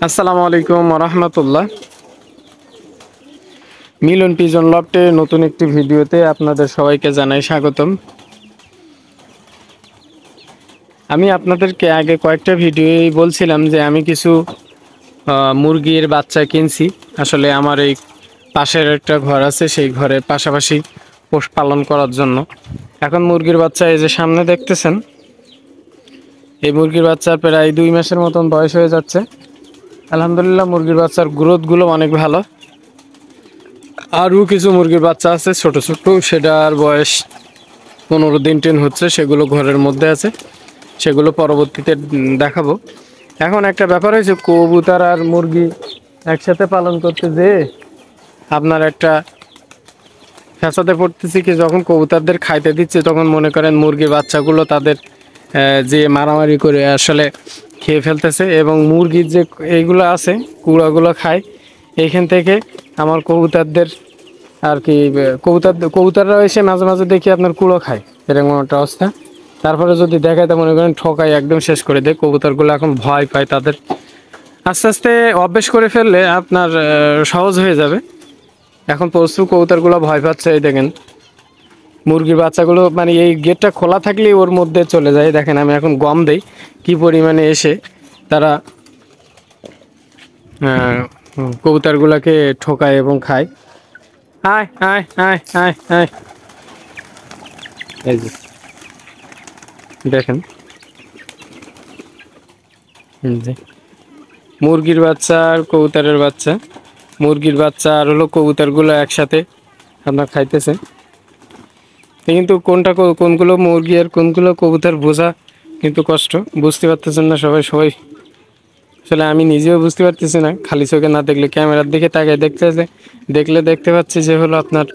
আসসালামু আলাইকুম রহমতুল্লাহ। মিলন পিজন লফটে নতুন একটি ভিডিওতে আপনাদের সবাইকে জানাই স্বাগতম। আমি আপনাদেরকে আগে কয়েকটা ভিডিওই বলছিলাম যে আমি কিছু মুরগির বাচ্চা কিনছি। আসলে আমার এই পাশের একটা ঘর আছে, সেই ঘরের পাশাপাশি পোষ পালন করার জন্য। এখন মুরগির বাচ্চা এই যে সামনে দেখতেছেন, এই মুরগির বাচ্চার প্রায় 2 মাসের মতন বয়স হয়ে যাচ্ছে। আলহামদুলিল্লাহ, মুরগির বাচ্চার গ্রোথগুলো অনেক ভালো। আরও কিছু মুরগির বাচ্চা আছে ছোট ছোট, সেটার বয়স 15 দিন টেন হচ্ছে, সেগুলো ঘরের মধ্যে আছে, সেগুলো পরবর্তীতে দেখাবো। এখন একটা ব্যাপার হয়েছে, কবুতর আর মুরগি একসাথে পালন করতে যেয়ে আপনার একটা ফ্যাসাদে পড়তেছি কি, যখন কবুতরদের খাইতে দিচ্ছে তখন মনে করেন মুরগির বাচ্চাগুলো তাদের যে মারামারি করে আসলে খেয়ে ফেলতেছে, এবং মুরগির যে এইগুলো আছে কুড়াগুলো খায়। এইখান থেকে আমার কবুতরদের আর কি কবুতররা এসে মাঝে মাঝে দেখি আপনার কুড়ো খায়, এরকম একটা অবস্থা। তারপরে যদি দেখায় তা মনে করেন ঠকাই, একদম শেষ করে দেয়। কবুতরগুলো এখন ভয় পায় তাদের। আস্তে আস্তে অভ্যেস করে ফেললে আপনার সহজ হয়ে যাবে। এখন প্রচুর কবুতরগুলো ভয় পাচ্ছে। এই দেখেন মুরগির বাচ্চাগুলো, মানে এই গেটটা খোলা থাকলেই ওর মধ্যে চলে যায়। দেখেন আমি এখন গম দেই, কি পরিমাণে এসে তারা কবুতরগুলোকে ঠকায় এবং খায়। আয় আয় আয় আয় আয়, এই যে দেখেন যে মুরগির বাচ্চা আর কবুতরের বাচ্চা, মুরগির বাচ্চা আর হলো কবুতরগুলো একসাথে আপনার খাইতেছে। কিন্তু কোনগুলো মুরগি আর কোনগুলো কবুতর বোঝা কিন্তু কষ্ট, বুঝতে পারতেছেন না সবাই। আসলে আমি নিজেও বুঝতে পারতেছি না, খালি চোখে না দেখলে। ক্যামেরার দিকে তাকায় দেখতে পাচ্ছি যে হলো আপনার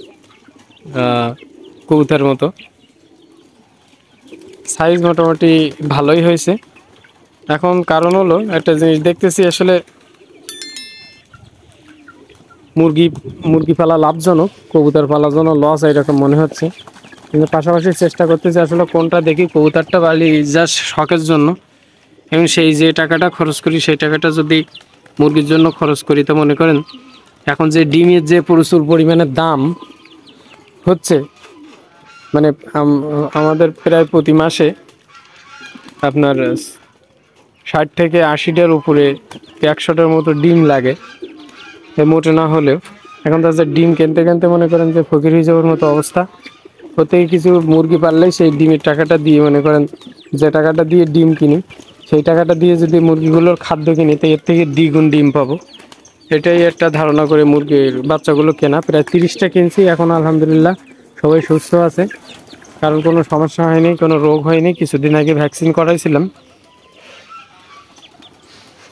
কবুতর মতো সাইজ মোটামুটি ভালোই হয়েছে। এখন কারণ হলো একটা জিনিস দেখতেছি, আসলে মুরগি পালা লাভজনক, কবুতর পালার জন্য লস এরকম মনে হচ্ছে। কিন্তু পাশাপাশি চেষ্টা করতেছি আসলে কোনটা দেখি কবুতরটা পালি জাস্ট শখের জন্য, এবং সেই যে টাকাটা খরচ করি সেই টাকাটা যদি মুরগির জন্য খরচ করি, তো মনে করেন এখন যে ডিমের যে প্রচুর পরিমাণে দাম হচ্ছে, মানে আমাদের প্রায় প্রতি মাসে আপনার 60 থেকে 80টার উপরে 100টার মতো ডিম লাগে, মোটে না হলেও। এখন তাদের ডিম কিনতে মনে করেন যে ফকির হয়ে যাওয়ার মতো অবস্থা। প্রত্যেকে কিছু মুরগি পাললেই সেই ডিমের টাকাটা দিয়ে, মনে করেন যে টাকাটা দিয়ে ডিম কিনি সেই টাকাটা দিয়ে যদি মুরগিগুলোর খাদ্য কিনি, তো এর থেকে দ্বিগুণ ডিম পাবো। এটাই একটা ধারণা করে মুরগির বাচ্চাগুলো কেনা। প্রায় 30টা কিনছি। এখন আলহামদুলিল্লাহ সবাই সুস্থ আছে, কারণ কোনো সমস্যা হয়নি, কোনো রোগ হয়নি। কিছুদিন আগে ভ্যাকসিন করাইছিলাম।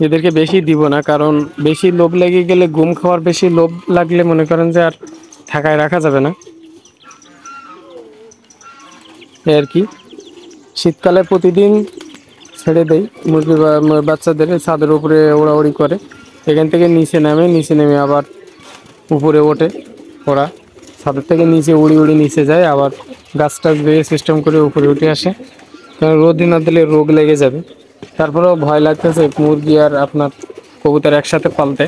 এদেরকে বেশি দিব না, কারণ বেশি লোভ লেগে গেলে, ঘুম খাওয়ার বেশি লোভ লাগলে মনে করেন যে আর ঢাকায় রাখা যাবে না। আর কি শীতকালে প্রতিদিন ছেড়ে দেই মুরগি বাচ্চাদের, ছাদের উপরে ওড়াউড়ি করে, এখান থেকে নিচে নেমে আবার উপরে ওঠে। ওরা ছাদের থেকে নিচে উড়ি নিচে যায়, আবার গাছ বেয়ে সিস্টেম করে উপরে উঠে আসে। কারণ রোদে না দিলে রোগ লেগে যাবে। তারপরেও ভয় লাগতেছে মুরগি আর আপনার কবুতর একসাথে পালতে,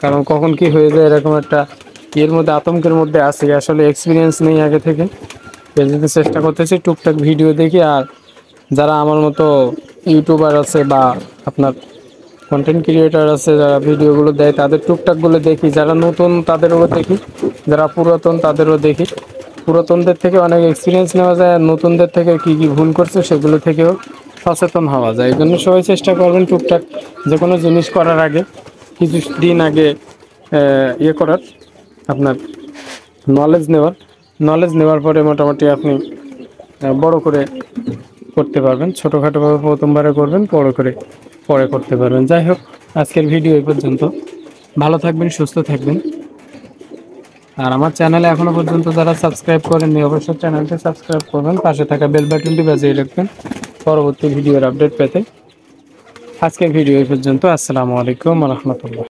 কারণ কখন কি হয়ে যায় এরকম একটা এর মধ্যে আতঙ্কের মধ্যে আসি। আসলে এক্সপিরিয়েন্স নেই আগে থেকে, এর জন্য চেষ্টা করতেছি টুকটাক ভিডিও দেখি। আর যারা আমার মতো ইউটিউবার আছে বা আপনার কন্টেন্ট ক্রিয়েটার আছে, যারা ভিডিওগুলো দেয় তাদের টুকটাকগুলো দেখি। যারা নতুন তাদেরও দেখি, যারা পুরাতন তাদেরও দেখি। পুরাতনদের থেকে অনেক এক্সপিরিয়েন্স নেওয়া যায়, আর নতুনদের থেকে কী ভুল করছে সেগুলো থেকেও সচেতন হওয়া যায়। এই জন্য সবাই চেষ্টা করবেন টুকটাক যে কোনো জিনিস করার আগে কিছু দিন আগে করার, আপনার নলেজ নেওয়ার পরে মোটামুটি আপনি বড় করে করতে পারবেন। ছোটোখাটোভাবে প্রথমবারে করবেন, বড় করে পরে করতে পারবেন। যাই হোক, আজকের ভিডিও এই পর্যন্ত। ভালো থাকবেন, সুস্থ থাকবেন। আর আমার চ্যানেলে এখনও পর্যন্ত যারা সাবস্ক্রাইব করেননি, অবশ্যই চ্যানেলটি সাবস্ক্রাইব করবেন, পাশে থাকা বেল বাটনটি বাজিয়ে রাখবেন পরবর্তী ভিডিওর আপডেট পেতে। আজকের ভিডিও এই পর্যন্ত। আসসালামু আলাইকুম রহমতুল্লাহ।